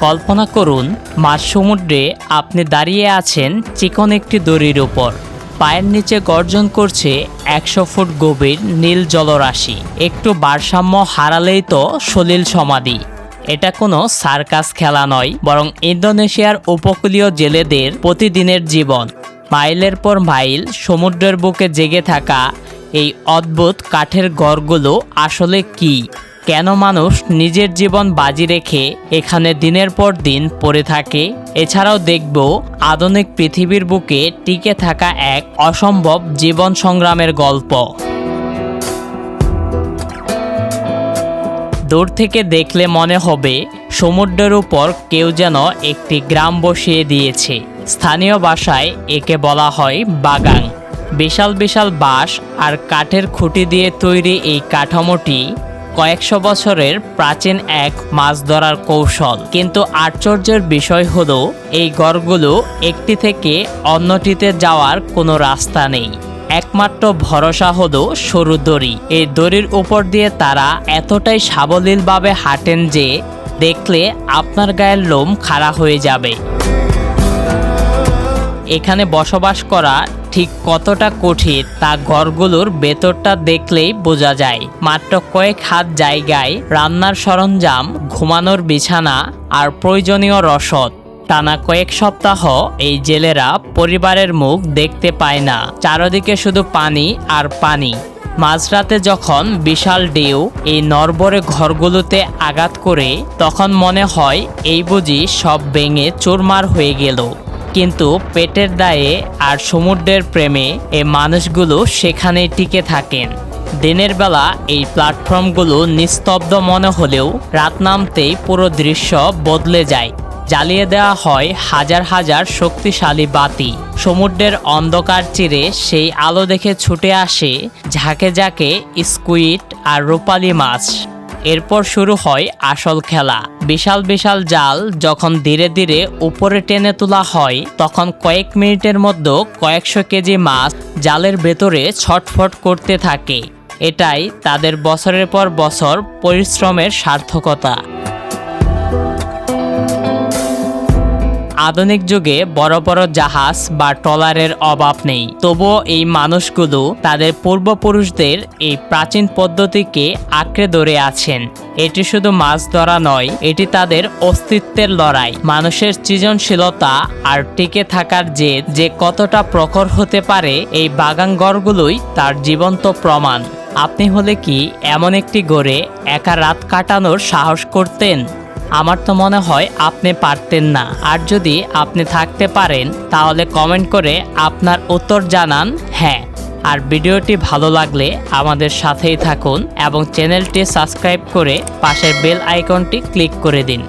কল্পনা করুন মাঝ সমুদ্রে আপনি দাঁড়িয়ে আছেন চিকন একটি দড়ির উপর। পায়ের নিচে গর্জন করছে 100 ফুট গভীর নীল জলরাশি। একটু ভারসাম্য হারালেই তো সলিল সমাধি। এটা কোনো সার্কাস খেলা নয়, বরং ইন্দোনেশিয়ার উপকূলীয় জেলেদের প্রতিদিনের জীবন। মাইলের পর মাইল সমুদ্রের বুকে জেগে থাকা এই অদ্ভুত কাঠের ঘরগুলো আসলে কি? কেন মানুষ নিজের জীবন বাজি রেখে এখানে দিনের পর দিন পড়ে থাকে? এছাড়াও দেখব আধুনিক পৃথিবীর বুকে টিকে থাকা এক অসম্ভব জীবন সংগ্রামের গল্প। দূর থেকে দেখলে মনে হবে সমুদ্রের উপর কেউ যেন একটি গ্রাম বসিয়ে দিয়েছে। স্থানীয় ভাষায় একে বলা হয় বাগান। বিশাল বিশাল বাঁশ আর কাঠের খুঁটি দিয়ে তৈরি এই কাঠামোটি কয়েকশো বছরের প্রাচীন এক মাছ ধরার কৌশল। কিন্তু আশ্চর্যের বিষয় হলো এই ঘরগুলো একটি থেকে অন্যটিতে যাওয়ার কোনো রাস্তা নেই। একমাত্র ভরসা হলো সরু দড়ি। এই দড়ির উপর দিয়ে তারা এতটাই সাবলীলভাবে হাঁটেন যে দেখলে আপনার গায়ের লোম খাড়া হয়ে যাবে। এখানে বসবাস করা ঠিক কতটা কঠিন তা ঘরগুলোর ভেতরটা দেখলেই বোঝা যায়। মাত্র কয়েক হাত জায়গায় রান্নার সরঞ্জাম, ঘুমানোর বিছানা আর প্রয়োজনীয় রসদ। টানা কয়েক সপ্তাহ এই জেলেরা পরিবারের মুখ দেখতে পায় না। চারদিকে শুধু পানি আর পানি। মাঝরাতে যখন বিশাল ঢেউ এই নড়বড়ে ঘরগুলোতে আঘাত করে, তখন মনে হয় এই বুঝি সব ভেঙে চুরমার হয়ে গেল। কিন্তু পেটের দায়ে আর সমুদ্রের প্রেমে এই মানুষগুলো সেখানেই টিকে থাকেন। দিনের বেলা এই প্ল্যাটফর্মগুলো নিস্তব্ধ মনে হলেও রাত নামতেই পুরো দৃশ্য বদলে যায়। জ্বালিয়ে দেওয়া হয় হাজার হাজার শক্তিশালী বাতি। সমুদ্রের অন্ধকার চিরে সেই আলো দেখে ছুটে আসে ঝাঁকে ঝাঁকে স্কুইড আর রূপালী মাছ। এরপর শুরু হয় আসল খেলা। বিশাল বিশাল জাল যখন ধীরে ধীরে উপরে টেনে তোলা হয়, তখন কয়েক মিনিটের মধ্যে কয়েকশো কেজি মাছ জালের ভেতরে ছটফট করতে থাকে। এটাই তাদের বছরের পর বছর পরিশ্রমের সার্থকতা। আধুনিক যুগে বড় বড় জাহাজ বা ট্রলারের অভাব নেই, তবুও এই মানুষগুলো তাদের পূর্বপুরুষদের এই প্রাচীন পদ্ধতিকে আঁকড়ে ধরে আছেন। এটি শুধু মাছ ধরা নয়, এটি তাদের অস্তিত্বের লড়াই। মানুষের সৃজনশীলতা আর টিকে থাকার জেদ যে কতটা প্রখর হতে পারে, এই বাগানঘরগুলোই তার জীবন্ত প্রমাণ। আপনি হলে কি এমন একটি ঘরে একা রাত কাটানোর সাহস করতেন? আমার তো মনে হয় আপনি পারতেন না। আর যদি আপনি থাকতে পারেন তাহলে কমেন্ট করে আপনার উত্তর জানান হ্যাঁ। আর ভিডিওটি ভালো লাগলে আমাদের সাথেই থাকুন এবং চ্যানেলটি সাবস্ক্রাইব করে পাশের বেল আইকনটি ক্লিক করে দিন।